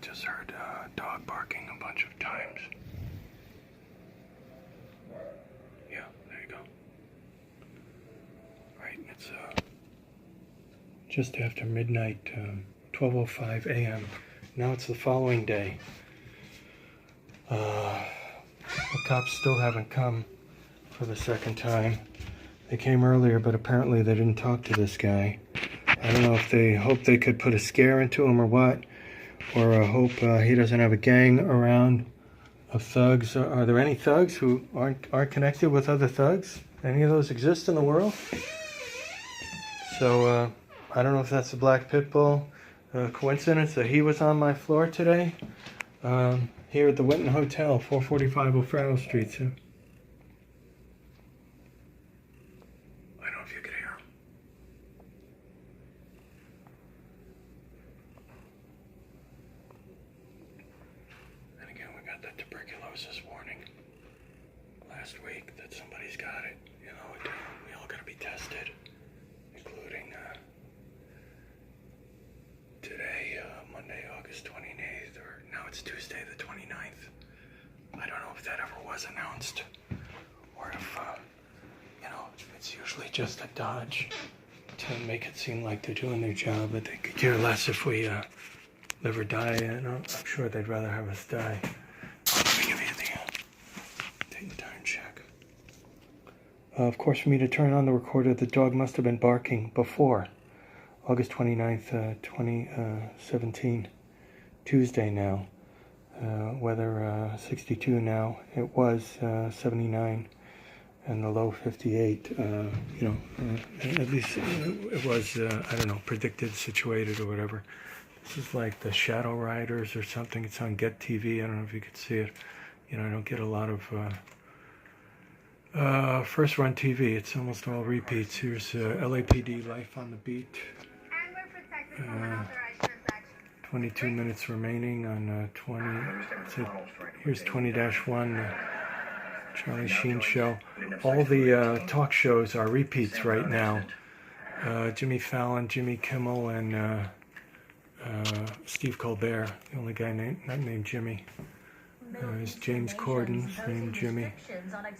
just heard a dog barking a bunch of times. Yeah, there you go. Right, it's just after midnight, 12:05 a.m. Now it's the following day. The cops still haven't come for the second time. They came earlier, but apparently they didn't talk to this guy. I don't know if they hope they could put a scare into him or what, or hope he doesn't have a gang around of thugs. Are there any thugs who aren't connected with other thugs? Any of those exist in the world? So I don't know if that's a black pit bull. Coincidence that he was on my floor today, here at the Winton Hotel, 445 O'Farrell Street. So I don't know if you could hear him. And again, we got that tuberculosis warning last week that somebody's got it. You know, we all got to be tested, including today, Monday, August 28th, or now it's Tuesday the 29th. I don't know if that ever was announced, or if, you know, it's usually just a dodge to make it seem like they're doing their job, but they could care less if we live or die. And I'm sure they'd rather have us die. Let me give you the date and time check. Of course, for me to turn on the recorder, the dog must have been barking before August 29th, 2017, Tuesday now. Weather 62 now. It was 79 and the low 58. You know, at least it was, I don't know, predicted, situated, or whatever. This is like the Shadow Riders or something. It's on Get TV. I don't know if you could see it. You know, I don't get a lot of first run TV. It's almost all repeats. Here's LAPD Life on the Beat. 22 minutes remaining on 20. Here's 20-1, Charlie Sheen Show. All the talk shows are repeats right now. Jimmy Fallon, Jimmy Kimmel, and Steve Colbert. The only guy not named Jimmy is James Corden, named Jimmy.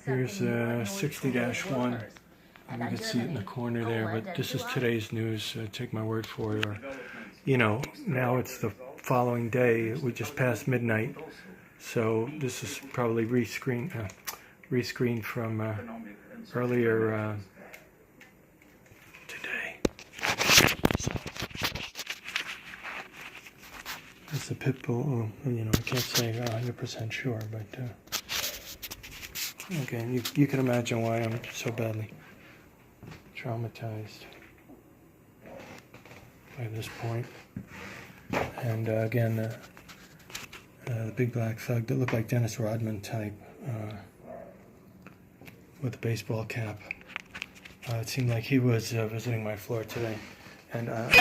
Here's 60-1. You can see it in the corner there, but this is today's news. Take my word for it. Or, you know, now it's the following day. We just passed midnight, so this is probably rescreened from earlier today. So, it's a pit bull. You know, I can't say 100% sure, but again, you can imagine why I'm so badly traumatized by this point. And again, the big black thug that looked like Dennis Rodman type, with a baseball cap. It seemed like he was visiting my floor today, and recording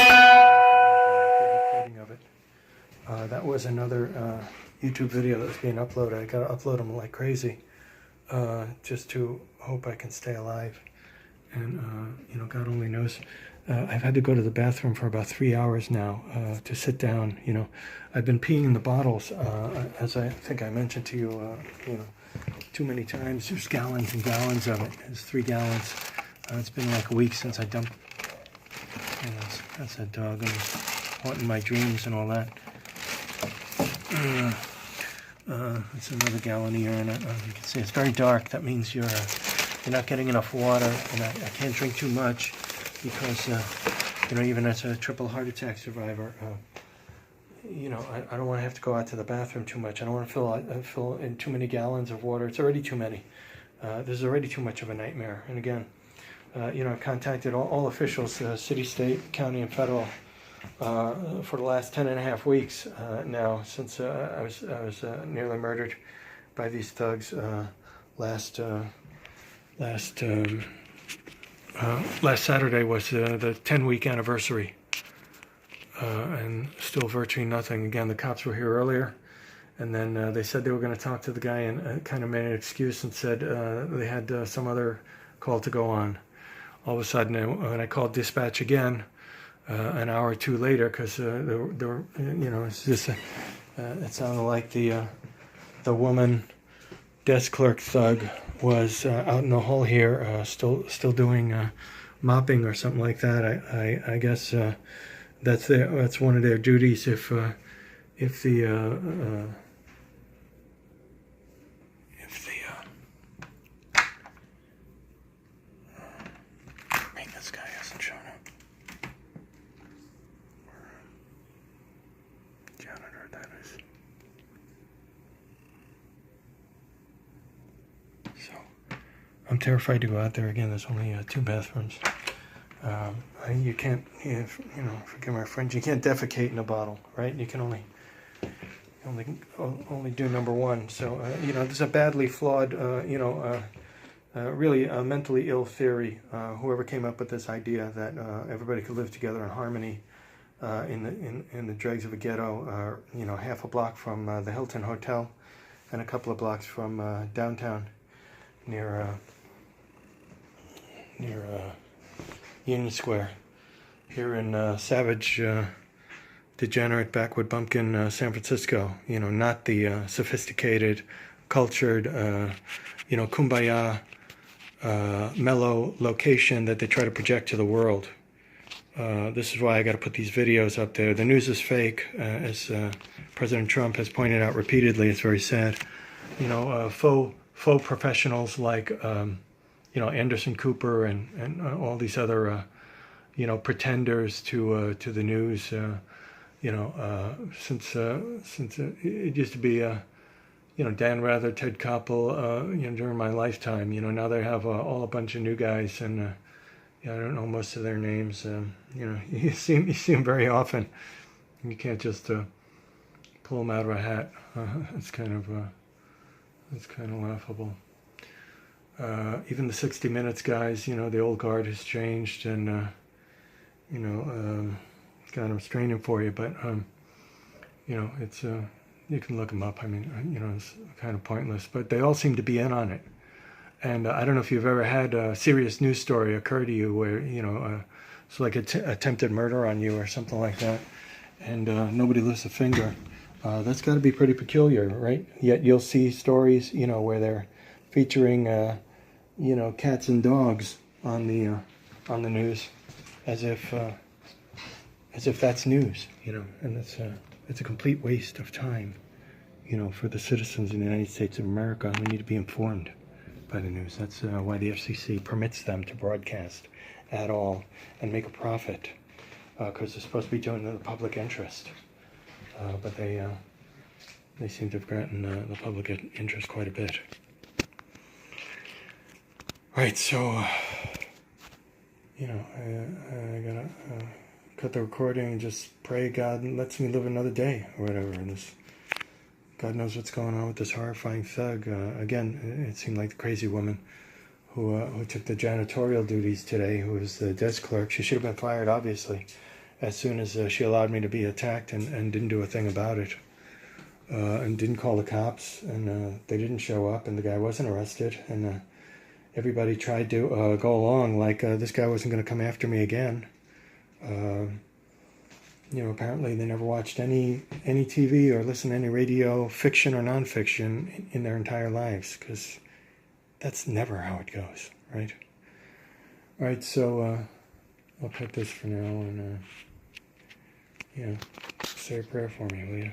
of it. That was another YouTube video that was being uploaded. I gotta upload them like crazy, just to hope I can stay alive. And you know, God only knows. I've had to go to the bathroom for about 3 hours now to sit down. You know, I've been peeing in the bottles, as I think I mentioned to you. You know, too many times. There's gallons and gallons of it. It's 3 gallons. It's been like a week since I dumped. You know, that's that dog and haunting my dreams and all that. It's another gallon of urine. You can see it's very dark. That means you're not getting enough water, and I can't drink too much because, you know, even as a triple heart attack survivor, you know, I don't want to have to go out to the bathroom too much. I don't want to fill in too many gallons of water. It's already too many. This is already too much of a nightmare. And again, you know, I've contacted all officials, city, state, county, and federal, for the last 10.5 weeks now, since I was nearly murdered by these thugs last Saturday was the 10-week anniversary, and still virtually nothing. Again, the cops were here earlier, and then they said they were going to talk to the guy, and kind of made an excuse and said they had some other call to go on. All of a sudden, when I called dispatch again, an hour or two later, because there were, you know, it's just It sounded like the woman desk clerk thug was out in the hall here, still doing mopping or something like that. I guess that's one of their duties if the maintenance guy hasn't shown up. Or janitor, that is. So, I'm terrified to go out there again. There's only 2 bathrooms. You can't, forgive my French, you can't defecate in a bottle, right? You can only do number 1. So, there's a badly flawed, really a mentally ill theory. Whoever came up with this idea that everybody could live together in harmony in the dregs of a ghetto, half a block from the Hilton Hotel and a couple of blocks from downtown near Union Square here in savage, degenerate, backwood bumpkin San Francisco. Not the sophisticated, cultured, kumbaya, mellow location that they try to project to the world. This is why I got to put these videos up there. The news is fake, as President Trump has pointed out repeatedly. It's very sad. Faux professionals like Anderson Cooper and all these other pretenders to the news. Since it used to be Dan Rather, Ted Koppel, during my lifetime. Now they have all a bunch of new guys, and I don't know most of their names. You see them very often. You can't just pull them out of a hat. It's kind of laughable. Even the 60 Minutes guys, the old guard has changed, and kind of straining for you, but it's you can look them up. I mean, it's kind of pointless, but they all seem to be in on it. And I don't know if you've ever had a serious news story occur to you where it's like attempted murder on you or something like that, and nobody lifts a finger. That's got to be pretty peculiar, right? Yet you'll see stories, where they're featuring, cats and dogs on the news, as if that's news, and it's a complete waste of time, for the citizens in the United States of America. We need to be informed by the news. That's why the FCC permits them to broadcast at all and make a profit, because they're supposed to be doing it in the public interest. But they seem to have gotten the public interest quite a bit. Right, so, I gotta cut the recording and just pray God lets me live another day or whatever. And God knows what's going on with this horrifying thug. Again, it seemed like the crazy woman who took the janitorial duties today, who was the desk clerk. She should have been fired, obviously, as soon as she allowed me to be attacked and didn't do a thing about it. And didn't call the cops, and they didn't show up, and the guy wasn't arrested, and everybody tried to go along like this guy wasn't going to come after me again. Apparently they never watched any TV or listened to any radio, fiction or nonfiction, in their entire lives, because that's never how it goes, right? All right, so I'll cut this for now, and say a prayer for me, will you?